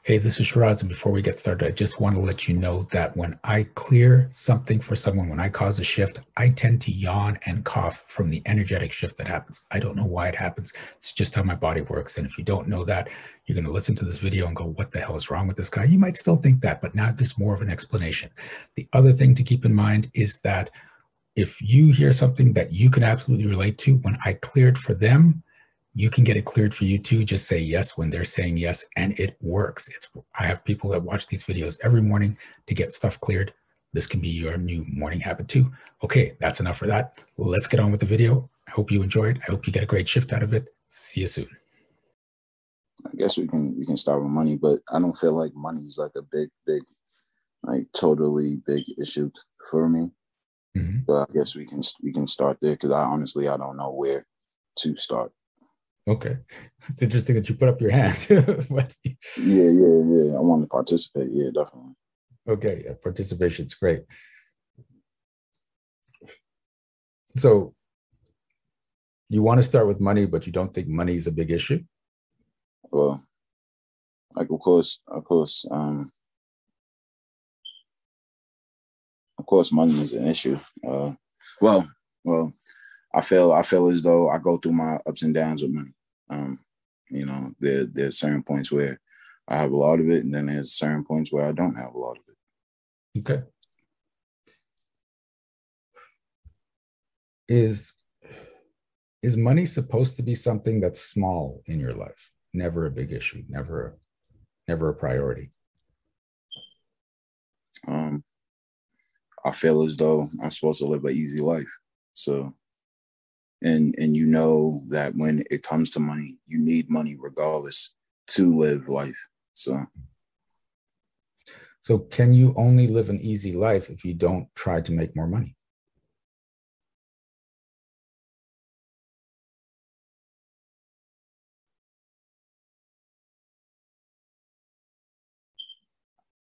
Hey, this is Shiraz, and before we get started, I just want to let you know that when I clear something for someone, when I cause a shift, I tend to yawn and cough from the energetic shift that happens. I don't know why it happens. It's just how my body works. And if you don't know that, you're going to listen to this video and go, what the hell is wrong with this guy? You might still think that, but now there's more of an explanation. The other thing to keep in mind is that if you hear something that you can absolutely relate to, when I cleared for them, you can get it cleared for you too. Just say yes when they're saying yes, and it works. I have people that watch these videos every morning to get stuff cleared. This can be your new morning habit too. Okay, that's enough for that. Let's get on with the video. I hope you enjoyed. I hope you get a great shift out of it. See you soon. I guess we can start with money, but I don't feel like money is like a big, like totally big issue for me. Mm-hmm. But I guess we can start there because I don't know where to start. Okay, it's interesting that you put up your hand. But, Yeah. I want to participate. Yeah, definitely. okay, yeah, participation's great. So you want to start with money, but you don't think money is a big issue? Well, like of course, money is an issue. Well, I feel as though I go through my ups and downs with money. There's certain points where I have a lot of it, and then there's certain points where I don't have a lot of it. Okay. Is money supposed to be something that's small in your life? Never a big issue, never a priority. I feel as though I'm supposed to live an easy life. So, and you know that when it comes to money, you need money regardless to live life. So can you only live an easy life if you don't try to make more money?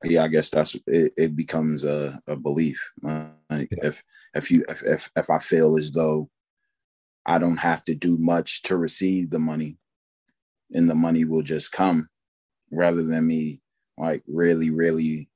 Yeah, I guess that's it. It becomes a belief. Like Yeah. if I feel as though I don't have to do much to receive the money, and the money will just come, rather than me like really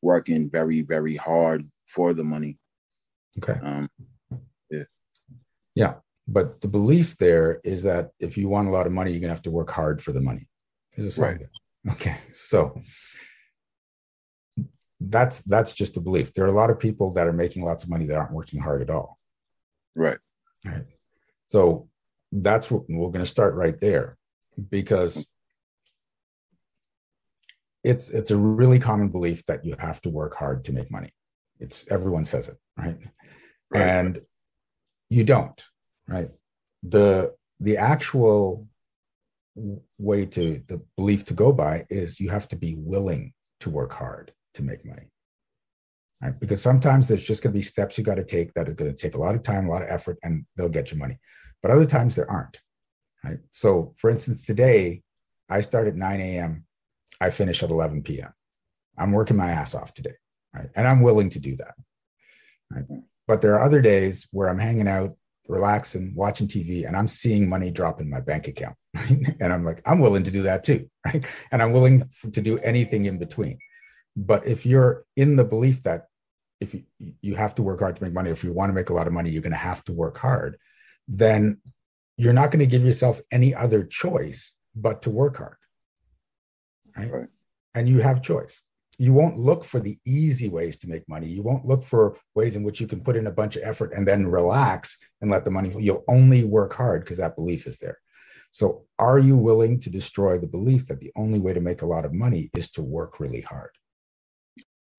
working very hard for the money. Okay. Yeah. Yeah. But the belief there is that if you want a lot of money, you're gonna have to work hard for the money. There's a song Right. there. Okay. So that's just a belief. There are a lot of people that are making lots of money that aren't working hard at all. Right. Right. So that's what we're going to start right there, because it's a really common belief that you have to work hard to make money. Everyone says it, right? And you don't, right? The actual way to the belief to go by is you have to be willing to work hard to make money. Right? Because sometimes there's just going to be steps you got to take that are going to take a lot of time, a lot of effort, and they'll get you money. But other times there aren't. Right? So, for instance, today I start at 9 a.m. I finish at 11 p.m. I'm working my ass off today, right? And I'm willing to do that. Right? But there are other days where I'm hanging out, relaxing, watching TV, and I'm seeing money drop in my bank account. Right? And I'm like, I'm willing to do that too, right? And I'm willing to do anything in between. But if you're in the belief that if you have to work hard to make money, if you want to make a lot of money, you're going to have to work hard, then you're not going to give yourself any other choice but to work hard. Right? And you have choice. You won't look for the easy ways to make money. You won't look for ways in which you can put in a bunch of effort and then relax and let the money flow. You'll only work hard because that belief is there. So are you willing to destroy the belief that the only way to make a lot of money is to work really hard?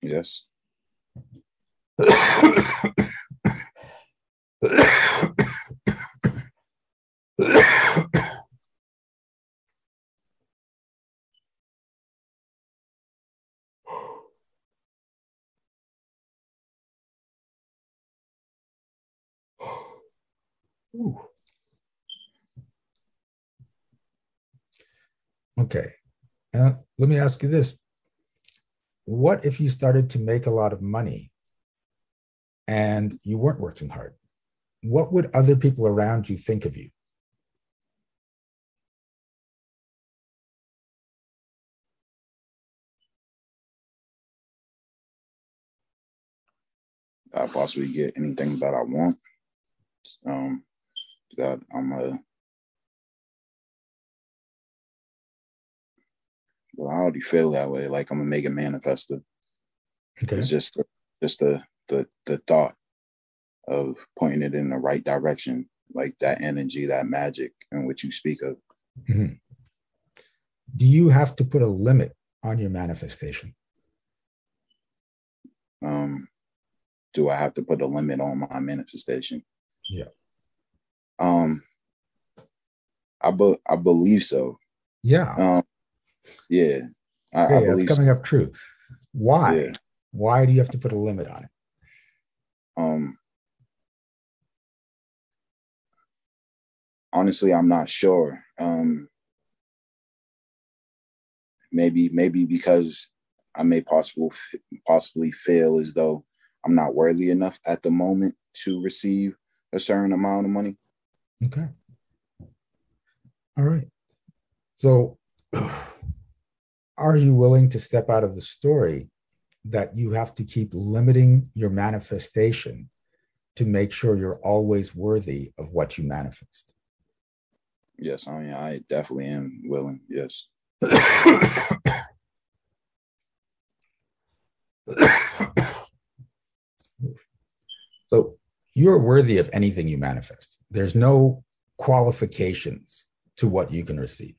Yes. Ooh. Okay. Let me ask you this. What if you started to make a lot of money and you weren't working hard? What would other people around you think of you? possibly get anything that I want. That well, I already feel that way. Like I'm gonna make a manifester. Okay. It's just the thought of pointing it in the right direction, like that energy, that magic in which you speak of. Mm-hmm. Do you have to put a limit on your manifestation? Do I have to put a limit on my manifestation? Yeah. I believe so. Yeah. Yeah. I It's believe coming so. up true. Why? Yeah. Why do you have to put a limit on it? Honestly, I'm not sure. Maybe because I may possibly feel as though I'm not worthy enough at the moment to receive a certain amount of money. Okay. All right. So are you willing to step out of the story that you have to keep limiting your manifestation to make sure you're always worthy of what you manifest? Yes, I mean, I definitely am willing. Yes. So you're worthy of anything you manifest. There's no qualifications to what you can receive.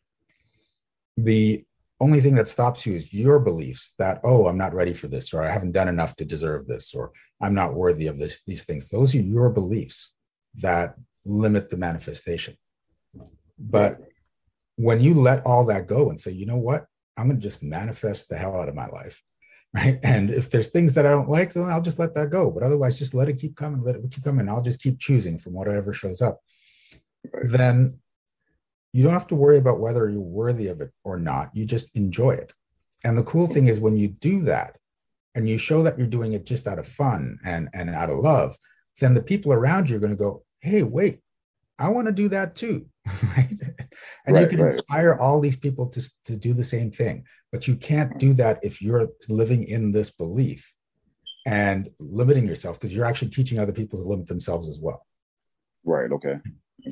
The only thing that stops you is your beliefs that, oh, I'm not ready for this, or I haven't done enough to deserve this, or I'm not worthy of these things. Those are your beliefs that limit the manifestation. But when you let all that go and say, you know what, I'm going to just manifest the hell out of my life, right? And if there's things that I don't like, then I'll just let that go. But otherwise, just let it keep coming, let it keep coming. I'll just keep choosing from whatever shows up. Right. Then you don't have to worry about whether you're worthy of it or not. You just enjoy it. And the cool thing is when you do that and you show that you're doing it just out of fun and out of love, then the people around you are going to go, hey, wait, I want to do that too. Right. And you can inspire all these people to do the same thing. But you can't do that if you're living in this belief and limiting yourself, because you're actually teaching other people to limit themselves as well. Right. Okay.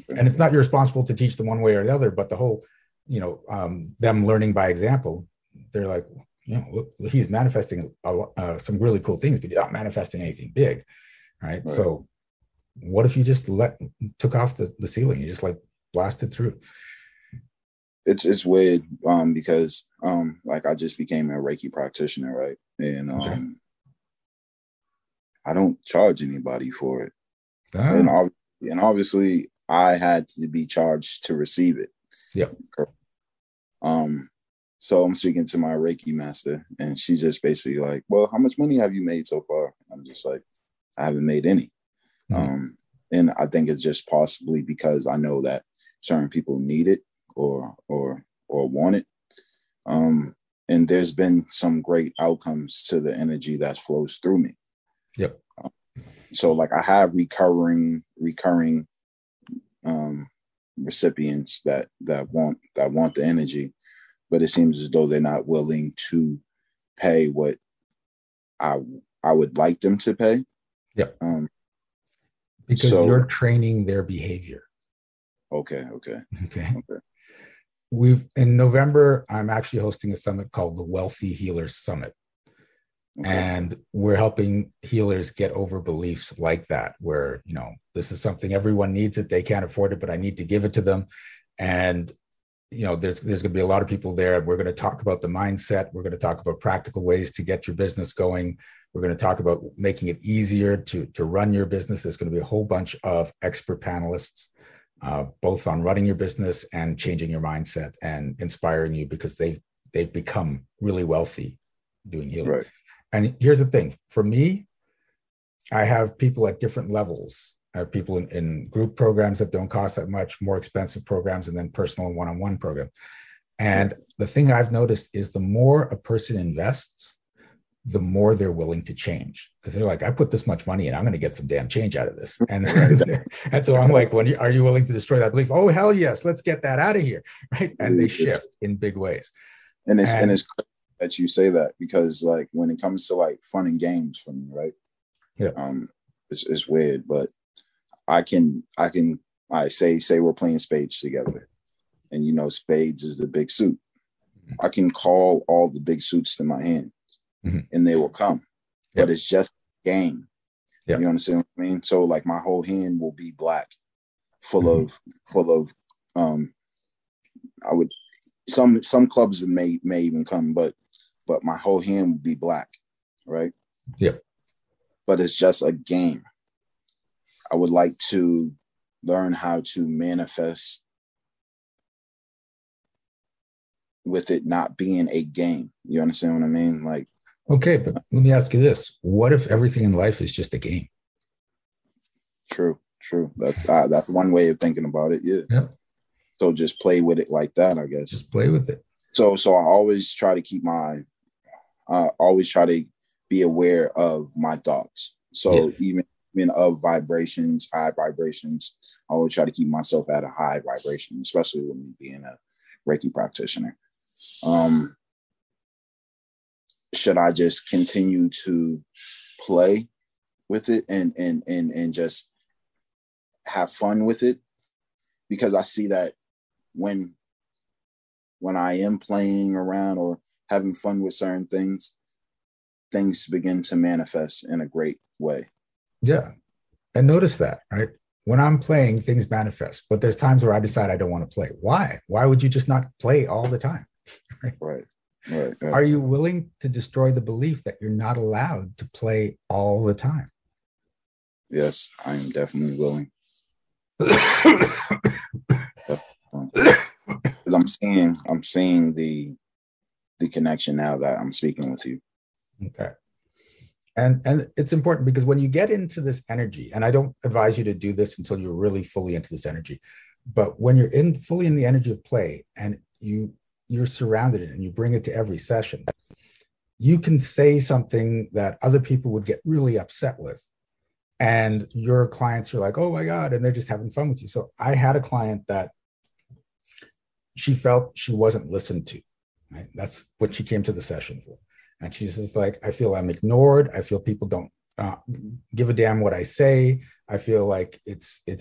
And it's not your responsible to teach them one way or the other, but the whole, them learning by example, they're like, look, he's manifesting some really cool things, but he's not manifesting anything big. Right. So what if you just took off the ceiling? You just like blasted through. It's weird because like I just became a Reiki practitioner, right? And I don't charge anybody for it. And obviously I had to be charged to receive it. Yep. So I'm speaking to my Reiki master and she's just basically like, well, how much money have you made so far? I'm just like, I haven't made any. Mm-hmm. And I think it's just possibly because I know that certain people need it or want it. And there's been some great outcomes to the energy that flows through me. Yep. So like I have recurring recipients that want the energy, but it seems as though they're not willing to pay what I would like them to pay. Yep. Because you're training their behavior. Okay. In November, I'm actually hosting a summit called the Wealthy Healers Summit. Okay. And we're helping healers get over beliefs like that, where, this is something everyone needs it. They can't afford it, but I need to give it to them. And, there's going to be a lot of people there. We're going to talk about the mindset. We're going to talk about practical ways to get your business going. We're going to talk about making it easier to run your business. There's going to be a whole bunch of expert panelists, both on running your business and changing your mindset and inspiring you, because they've become really wealthy doing healing. Right. And here's the thing. For me, I have people at different levels. I have people in group programs that don't cost that much, more expensive programs, and then personal and one-on-one programs. And the thing I've noticed is the more a person invests, the more they're willing to change, because they're like, I put this much money in, I'm going to get some damn change out of this. And, and so I'm like, are you willing to destroy that belief? Oh, hell yes. Let's get that out of here. Right. And they shift in big ways. And it's that you say that, because like when it comes to like fun and games for me, right? Yeah. it's weird, but I can I say we're playing spades together, and you know spades is the big suit. I can call all the big suits to my hand, and they will come. But it's just a game. You understand what I mean? So like my whole hand will be black, full of I would some clubs may even come, but my whole hand would be black, right? Yep. But it's just a game. I would like to learn how to manifest with it not being a game. You understand what I mean? Like, okay, but let me ask you this: what if everything in life is just a game? True. That's one way of thinking about it. Yeah. So just play with it like that, I guess. Just play with it. So I always try to keep always try to be aware of my thoughts. So even of vibrations, high vibrations, I always try to keep myself at a high vibration, especially with me being a Reiki practitioner. Should I just continue to play with it and just have fun with it? Because I see that when I am playing around or having fun with certain things begin to manifest in a great way. Yeah. And notice that, right? When I'm playing, things manifest, but there's times where I decide I don't want to play. Why? Why would you just not play all the time? Right. Are you willing to destroy the belief that you're not allowed to play all the time? Yes, I am definitely willing. Because I'm seeing the connection now that I'm speaking with you. Okay. And it's important because when you get into this energy, and I don't advise you to do this until you're really fully into this energy, but when you're fully in the energy of play and you're surrounded in it and you bring it to every session, you can say something that other people would get really upset with. And your clients are like, oh my God, and they're just having fun with you. So I had a client that she felt she wasn't listened to, right? That's what she came to the session for. And she's just like, I feel I'm ignored. I feel people don't give a damn what I say. I feel like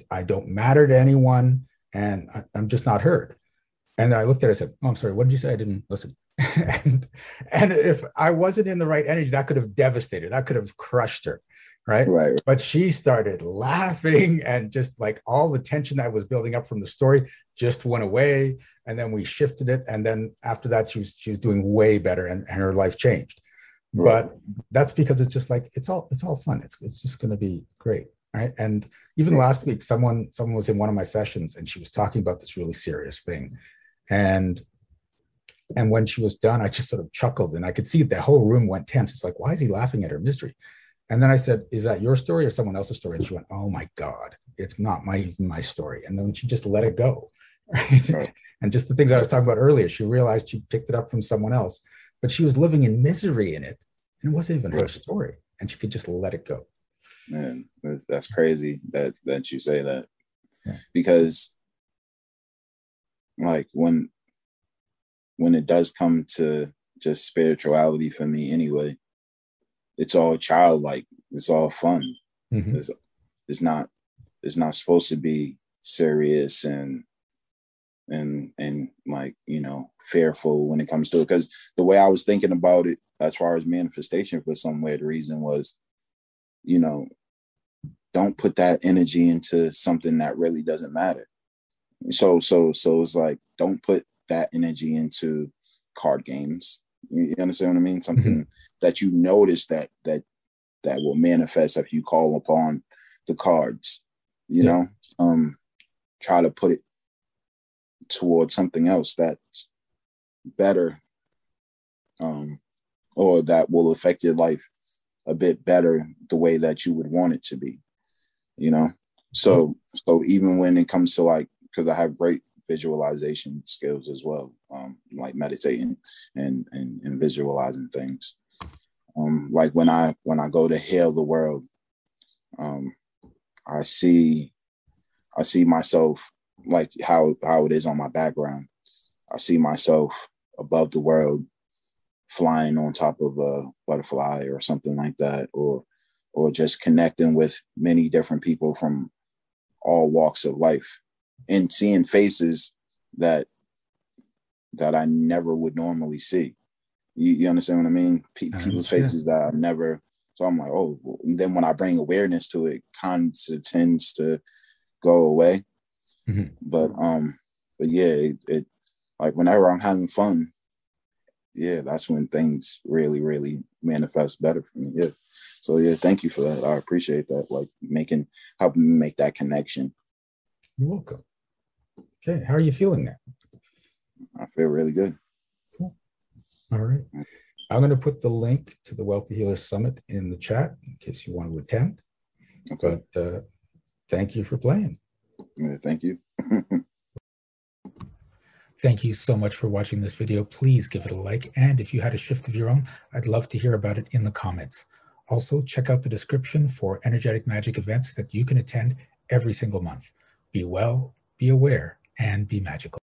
I don't matter to anyone, and I'm just not heard. And I looked at her and said, oh, I'm sorry, what did you say? I didn't listen. and if I wasn't in the right energy, that could have devastated, that could have crushed her. Right. But she started laughing, and just like all the tension that was building up from the story just went away. And then we shifted it. And then after that, she was doing way better, and her life changed. Right. But that's because it's just like, it's all fun. It's just going to be great. Right. And even last week, someone was in one of my sessions and she was talking about this really serious thing. And when she was done, I just sort of chuckled, and I could see the whole room went tense. It's like, why is he laughing at her misery? And then I said, is that your story or someone else's story? And she went, oh my God, it's not my story. And then she just let it go. Right? And just the things I was talking about earlier, she realized she picked it up from someone else, but she was living in misery in it. And it wasn't even her story. And she could just let it go. Man, that's crazy that you say that. Yeah. Because like when it does come to just spirituality for me anyway, it's all childlike. It's all fun. Mm-hmm. It's not supposed to be serious and like, you know, fearful when it comes to it. Because the way I was thinking about it, as far as manifestation, for some weird reason, was, you know, don't put that energy into something that really doesn't matter. So it's like, don't put that energy into card games. You understand what I mean? Something that you notice that will manifest if you call upon the cards, you know, try to put it towards something else that's better, or that will affect your life a bit better the way that you would want it to be, you know? So even when it comes to like, because I have great visualization skills as well, like meditating and visualizing things. Like when I go to heal the world, I see myself like how it is on my background. I see myself above the world, flying on top of a butterfly or something like that, or or just connecting with many different people from all walks of life and seeing faces that I never would normally see. You understand what I mean? People's faces that I never. So I'm like, oh. And then when I bring awareness to it, kind of tends to go away. Mm-hmm. But yeah, it like whenever I'm having fun, yeah, that's when things really, really manifest better for me. Yeah. So yeah, thank you for that. I appreciate that. Like helping me make that connection. You're welcome. Okay. How are you feeling now? I feel really good. Cool. All right. I'm going to put the link to the Wealthy Healer Summit in the chat in case you want to attend. Okay. But thank you for playing. Yeah, thank you. Thank you so much for watching this video. Please give it a like. And if you had a shift of your own, I'd love to hear about it in the comments. Also, check out the description for energetic magic events that you can attend every single month. Be well, be aware, and be magical.